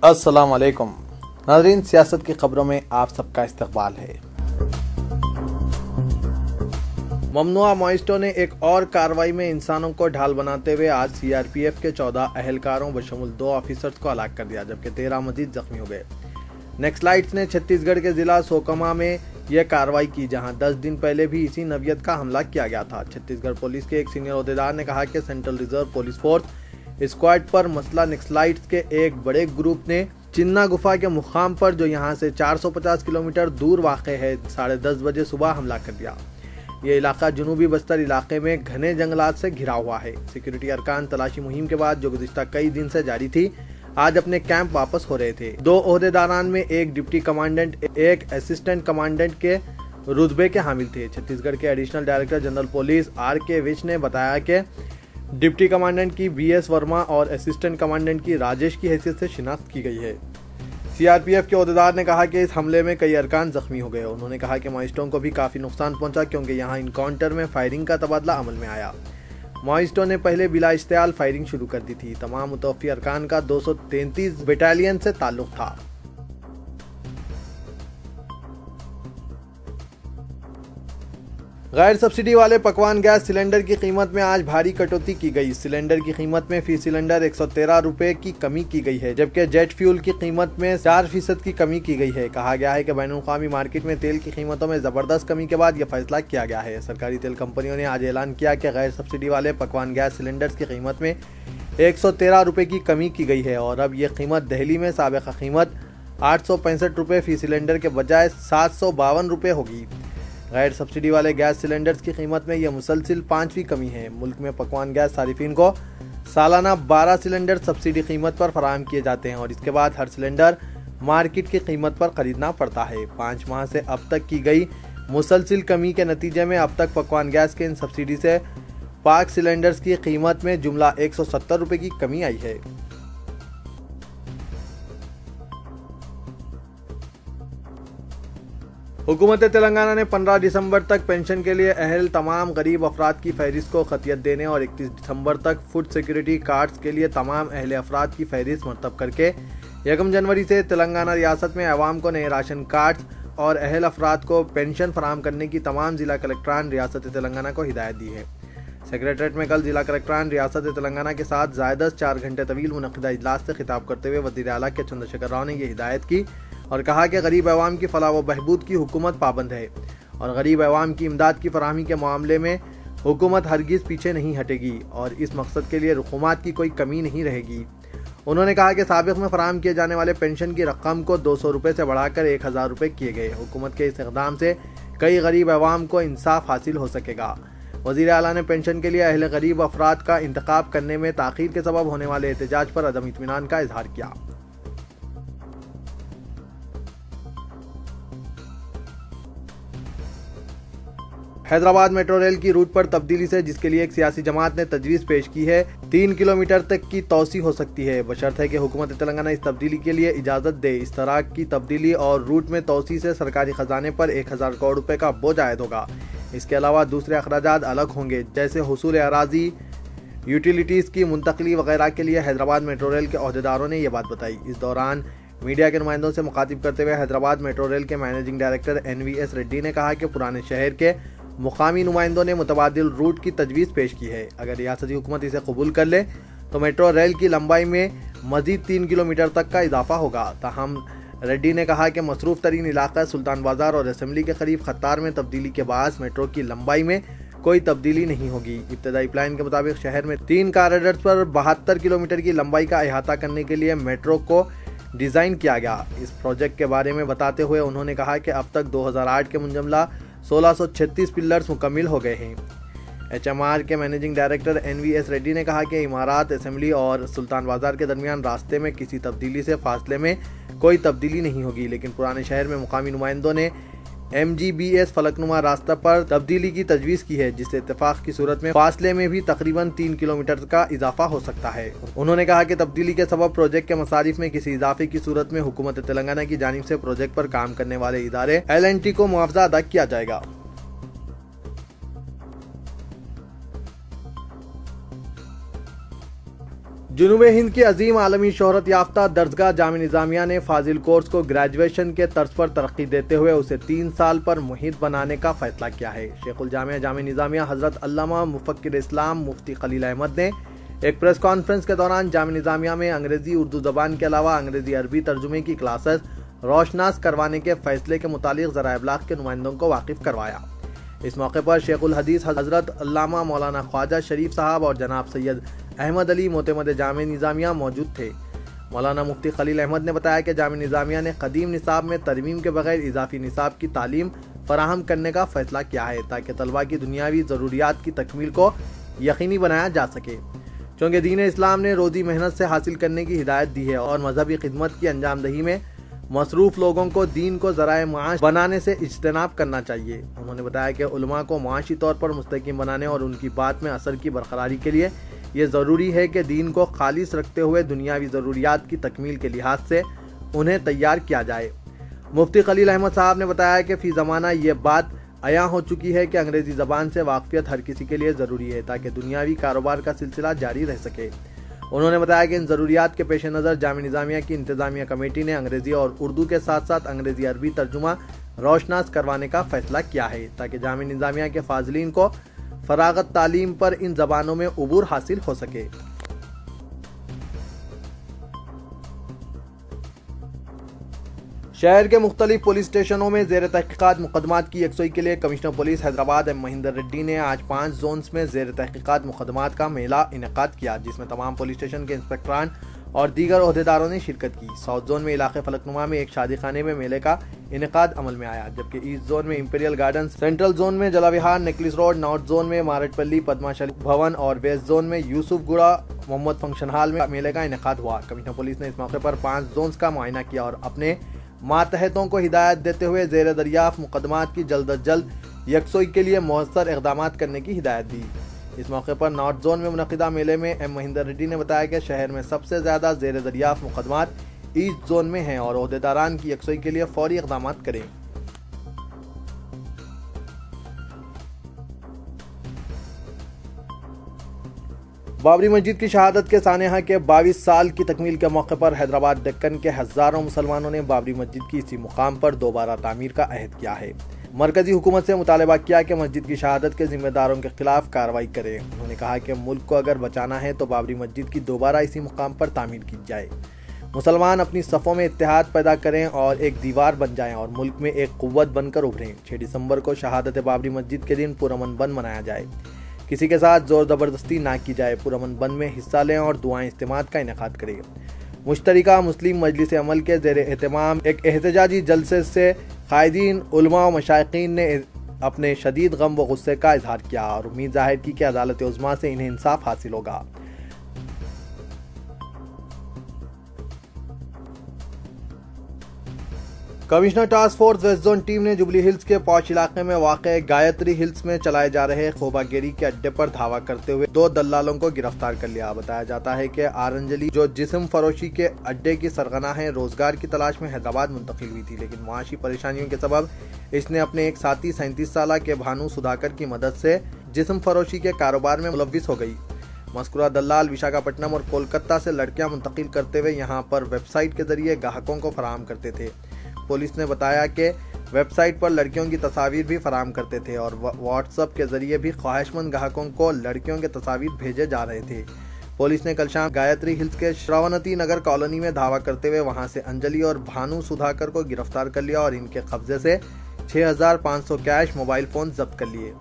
अस्सलाम वालेकुम नाज़रीन, सियासत की खबरों में आप सबका इस्तकबाल है। ममनुआ माओइस्टों ने एक और कार्रवाई में इंसानों को ढाल बनाते हुए आज सीआरपीएफ के 14 अहलकारों बशमुल 2 ऑफिसर्स को हलाक कर दिया, जबकि 13 मजीद जख्मी हो गए। नक्सलाइट्स ने छत्तीसगढ़ के जिला सोकमा में यह कार्रवाई की, जहां 10 दिन पहले भी इसी नवियत का हमला किया गया था। छत्तीसगढ़ पुलिस के एक सीनियर ओहदेदार ने कहा कि central reserve police force squad पर मसला नक्सलाइट्स के एक बड़े ग्रुप ने चिन्ना गुफा के मुकाम पर, जो यहां से 450 किलोमीटर दूर वाक़ है, 10:30 बजे सुबह हमला कर दिया। ये इलाका जनूबी बस्तर इलाके में घने जंगलात से घिरा हुआ है। सिक्योरिटी अरकान तलाशी मुहिम के बाद, जो गुज़िश्ता कई दिन से जारी थी, आज अपने कैंप वापस हो रहे थे। 2 ओहदेदारान में एक डिप्टी कमांडेंट, एक असिस्टेंट कमांडेंट के रुतबे के हामिल थे। छत्तीसगढ़ के additional director general police RK Vij ने बताया कि डिप्टी कमांडेंट की BS वर्मा और असिस्टेंट कमांडेंट की राजेश की हैसियत से शिनाख्त की गई है। CRPF के ओहदेदार ने कहा कि इस हमले में कई अरकान जख्मी हो गए। उन्होंने कहा कि माओइस्टों को भी काफ़ी नुकसान पहुंचा, क्योंकि यहां इनकाउंटर में फायरिंग का तबादला अमल में आया। माओइस्टों ने पहले बिला इश्तियाल फायरिंग शुरू कर दी थी। तमाम मुतवफ़ी अरकान का 233 बटालियन से ताल्लुक था। गैर सब्सिडी वाले पकवान गैस सिलेंडर की कीमत में आज भारी कटौती की गई। सिलेंडर की कीमत में फी सिलेंडर 113 रुपए की कमी की गई है, जबकि जेट फ्यूल की कीमत में 4% की कमी की गई है। कहा गया है कि बैनुल-अक़वामी मार्केट में तेल की कीमतों में जबरदस्त कमी के बाद यह फैसला किया गया है। सरकारी तेल कंपनियों ने आज ऐलान किया कि गैर सब्सिडी वाले पकवान गैस सिलेंडर की कीमत में 113 रुपए की कमी की गई है और अब यह कीमत दिल्ली में साबिक़ा कीमत 865 रुपए फी सिलेंडर के बजाय 752 रुपए होगी। गैर सब्सिडी वाले गैस सिलेंडर्स की कीमत में यह मुसलसिल 5वीं कमी है। मुल्क में पकवान गैस सारिफिन को सालाना 12 सिलेंडर सब्सिडी कीमत पर फराहम किए जाते हैं और इसके बाद हर सिलेंडर मार्केट की कीमत पर खरीदना पड़ता है। 5 माह से अब तक की गई मुसलसिल कमी के नतीजे में अब तक पकवान गैस के इन सब्सिडी से पाक सिलेंडर्स की कीमत में जुमला 170 रुपए की कमी आई है। हुकूमत तेलंगाना ने 15 दिसंबर तक पेंशन के लिए अहल तमाम गरीब अफराद की फहरिस्त को खतियत देने और 31 दिसंबर तक फूड सिक्योरिटी कार्ड्स के लिए तमाम अहल अफराद की फहरिस्त मरतब करके 1 जनवरी से तेलंगाना रियासत में अवाम को नए राशन कार्ड्स और अहल अफराद को पेंशन फराहम करने की तमाम जिला कलेक्टरान रियासत तेलंगाना को हिदायत दी है। सेक्रेटरीट में कल जिला कलेक्टरान रियासत तेलंगाना के साथ ज़ायदस 4 घंटे तवील मुनक़िदा इजलास से खिताब करते हुए वज़ीर आला के चंद्रशेखर राव ने यह हिदायत की और कहा कि गरीब अवाम की फलाह व बहबूद की हुकूमत पाबंद है और गरीब अवाम की इमदाद की फराहमी के मामले में हुकूमत हरगिज़ पीछे नहीं हटेगी और इस मकसद के लिए रुक़ूमात की कोई कमी नहीं रहेगी। उन्होंने कहा कि साबिक़ में फराहम किए जाने वाले पेंशन की रकम को 200 रुपये से बढ़ाकर 1000 रुपये किए गए। हुकूमत के इस इक़दाम से कई गरीब अवाम को इंसाफ हासिल हो सकेगा। वज़ीर आला ने पेंशन के लिए अहले गरीब अफराद का इंतखाब करने में ताख़ीर के सबब होने वाले एहतजाज पर अदम इत्मीनान का इजहार किया। हैदराबाद मेट्रो रेल की रूट पर तब्दीली से, जिसके लिए एक सियासी जमात ने तजवीज़ पेश की है, 3 किलोमीटर तक की तोसी हो सकती है, बशर्त है कि हुकूमत तेलंगाना इस तब्दीली के लिए इजाज़त दे। इस तरह की तब्दीली और रूट में तोसी से सरकारी खजाने पर 1000 करोड़ रुपए का बोझ आयद होगा। इसके अलावा दूसरे अखराजात अलग होंगे, जैसे हुसूल अराज़ी, यूटिलिटीज़ की मुंतकली वगैरह के लिए। हैदराबाद मेट्रो रेल के अहदेदारों ने यह बात बताई। इस दौरान मीडिया के नुमाइंदों से मुखातिब करते हुए हैदराबाद मेट्रो रेल के मैनेजिंग डायरेक्टर NVS रेड्डी ने कहा कि पुराने शहर के मुकामी नुमाइंदों ने मुतबादिल रूट की तजवीज़ पेश की है। अगर रियासती हुकूमत इसे कबूल कर ले तो मेट्रो रेल की लंबाई में मज़ीद 3 किलोमीटर तक का इजाफा होगा। ताहम रेड्डी ने कहा कि मसरूफ़ तरीन इलाका सुल्तान बाजार और असेंबली के करीब खत्तार में तब्दीली के बाद मेट्रो की लंबाई में कोई तब्दीली नहीं होगी। इब्तदाई प्लान के मुताबिक शहर में 3 कॉरिडोर्स पर 72 किलोमीटर की लंबाई का अहाता करने के लिए मेट्रो को डिज़ाइन किया गया। इस प्रोजेक्ट के बारे में बताते हुए उन्होंने कहा कि अब तक 2008 के मुंजमला 1636 पिलर्स मुकम्मिल हो गए हैं। HMR के मैनेजिंग डायरेक्टर NVS रेड्डी ने कहा कि इमारत, असेंबली और सुल्तान बाजार के दरमियान रास्ते में किसी तब्दीली से फासले में कोई तब्दीली नहीं होगी, लेकिन पुराने शहर में मुकामी नुमाइंदों ने MGBS फलकनुमा रास्ता पर तब्दीली की तजवीज़ की है, जिससे इत्तेफाक की सूरत में फासले में भी तकरीबन 3 किलोमीटर का इजाफा हो सकता है। उन्होंने कहा कि तब्दीली के सबब प्रोजेक्ट के मसारिफ में किसी इजाफे की सूरत में हुकूमत तेलंगाना की जानिब से प्रोजेक्ट पर काम करने वाले इदारे L&T को मुआवजा अदा किया जाएगा। जुनूबे हिंद की अजीम आलमी शोहरत याफ्ता दर्जगाह जामिया निजामिया ने फाजिल कोर्स को ग्रेजुएशन के तर्ज पर तरक्की देते हुए उसे 3 साल पर मुहित बनाने का फैसला किया है। शेखुल जामिया जामिया निजामिया हजरत अल्लामा मुफक्किर इस्लाम मुफ्ती खलील अहमद ने एक प्रेस कॉन्फ्रेंस के दौरान जामिया निजामिया में अंग्रेजी उर्दू जबान के अलावा अंग्रेजी अरबी तर्जुमे की क्लासेस रोशनास करवाने के फैसले के मुतालिक ज़राए इब्लाग के नुमाइंदों को वाकिफ करवाया। इस मौके पर शेखुल हदीस हजरत अल्लामा मौलाना ख्वाजा शरीफ साहब और जनाब सैयद अहमद अली मोतमद जामिया निजामिया मौजूद थे। मौलाना मुफ्ती खलील अहमद ने बताया कि जामिया निजामिया ने कदीम निसाब में तरमीम के बगैर इजाफी निसाब की तालीम फराहम करने का फैसला किया है ताकि तलबा की दुनियावी ज़रूरियात की तकमील को यकीनी बनाया जा सके। चूँकि दीन इस्लाम ने रोज़ी मेहनत से हासिल करने की हिदायत दी है और मजहबी खिदमत की अंजामदही में मसरूफ़ लोगों को दीन को ज़राए माश बनाने से इज्तनाब करना चाहिए। उन्होंने बताया कि उलमा को माशी तौर पर मुस्तकीम बनाने और उनकी बात में असर की बरकरारी के लिए ये ज़रूरी है कि दीन को खालिस रखते हुए दुनियावी ज़रूरियात की तकमील के लिहाज से उन्हें तैयार किया जाए। मुफ्ती खलील अहमद साहब ने बताया कि फ़ी ज़माना ये बात अया हो चुकी है कि अंग्रेज़ी ज़बान से वाक़फ़ियत हर किसी के लिए ज़रूरी है ताकि दुनियावी कारोबार का सिलसिला जारी रह सके। उन्होंने बताया कि इन ज़रूरियात के पेश नज़र जामिया निज़ामिया की इंतज़ामिया कमेटी ने अंग्रेज़ी और उर्दू के साथ साथ अंग्रेज़ी अरबी तर्जुमा रोशनास करवाने का फैसला किया है ताकि जामिया निज़ामिया के फाज़िलीन को फरागत तालीम पर इन ज़बानों में उबूर हासिल हो सके। शहर के मुख्तलिफ पुलिस स्टेशनों में ज़ेर तहकीकात मुकदमात की यकसुई के लिए commissioner police Hyderabad M Mahinder Reddy ने आज 5 जोन्स में ज़ेर तहकीकात मुकदमात का मेला इनेकाद किया, जिसमें तमाम पुलिस स्टेशन के इंस्पेक्टरान और दीगर ओहदेदारों ने शिरकत की। साउथ जोन में इलाके फलकनुमा में एक शादी खाने में मेले का इनेकाद अमल में आया, जबकि ईस्ट जोन में इंपीरियल गार्डन, सेंट्रल जोन में जलाविहार नेकलिस रोड, नॉर्थ जोन में मारटपल्ली पद्माशली भवन और वेस्ट जोन में यूसुफगुड़ा मोहम्मद फंक्शन हॉल में मेले का इनेकाद हुआ। कमिश्नर पुलिस ने इस मौके पर 5 जोन्स का मुआयना किया और अपने मातहतों को हिदायत देते हुए ज़ेर दरियाफ्त मुकदमात की जल्द अज जल्द यकसुई के लिए मौसर इक़दाम करने की हिदायत दी। इस मौके पर नॉर्थ जोन में मुनक़िदा मेले में एम महिंदर रेड्डी ने बताया कि शहर में सबसे ज़्यादा ज़ेर दरियाफ्त मुकदमात ईस्ट जोन में हैं और ओहदेदारान की यकसुई के लिए फ़ौरी इक़दाम करें। बाबरी मस्जिद की शहादत के सानहा के 22 साल की तकमील के मौके पर हैदराबाद दक्कन के हज़ारों मुसलमानों ने बाबरी मस्जिद की इसी मुकाम पर दोबारा तामीर का अहद किया है। मरकजी हुकूमत से मुतालबा किया कि मस्जिद की शहादत के जिम्मेदारों के खिलाफ कार्रवाई करे। उन्होंने कहा कि मुल्क को अगर बचाना है तो बाबरी मस्जिद की दोबारा इसी मुकाम पर तामीर की जाए। मुसलमान अपनी सफ़ों में इत्तेहाद पैदा करें और एक दीवार बन जाएं और मुल्क में एक कुव्वत बनकर उभरें। 6 दिसंबर को शहादत बाबरी मस्जिद के दिन पुरअमन बंद मनाया जाए, किसी के साथ जोर ज़बरदस्ती ना की जाए। पुरअमन बंद में हिस्सा लें और दुआएं इज्तिमात का इनेकाद करें। मुश्तरिका मुस्लिम मजलिस अमल के ज़ेर एहतमाम एक एहतजाजी जलसे से कायदीन, उलमा और मशाइकीन ने अपने शदीद गम व गुस्से का इजहार किया और उम्मीद जाहिर की कि अदालत उज़्मा से इन्हें इंसाफ हासिल होगा। Commissioner task force west zone team ने जुबली हिल्स के पौश इलाके में वाक़े गायत्री हिल्स में चलाए जा रहे खोबागिरी के अड्डे पर धावा करते हुए 2 दल्लालों को गिरफ्तार कर लिया। बताया जाता है कि आरंजली, जो जिस्म फरोशी के अड्डे की सरगना है, रोजगार की तलाश में हैदराबाद मुंतकिल हुई थी, लेकिन मुआशी परेशानियों के सबब इसने अपने एक साथी 37 साल के भानु सुधाकर की मदद से जिस्म फरोशी के कारोबार में मुलव्विस हो गई। मस्कुरा दल्लाल विशाखापट्टनम और कोलकाता से लड़कियां मुंतकिल करते हुए यहां पर वेबसाइट के जरिए ग्राहकों को फराहम करते थे। पुलिस ने बताया कि वेबसाइट पर लड़कियों की तस्वीर भी फराहम करते थे और व्हाट्सएप के जरिए भी ख्वाहिशमंद ग्राहकों को लड़कियों के तस्वीर भेजे जा रहे थे। पुलिस ने कल शाम गायत्री हिल्स के श्रावणती नगर कॉलोनी में धावा करते हुए वहां से अंजलि और भानु सुधाकर को गिरफ्तार कर लिया और इनके कब्जे से 6500 कैश मोबाइल फोन जब्त कर लिए।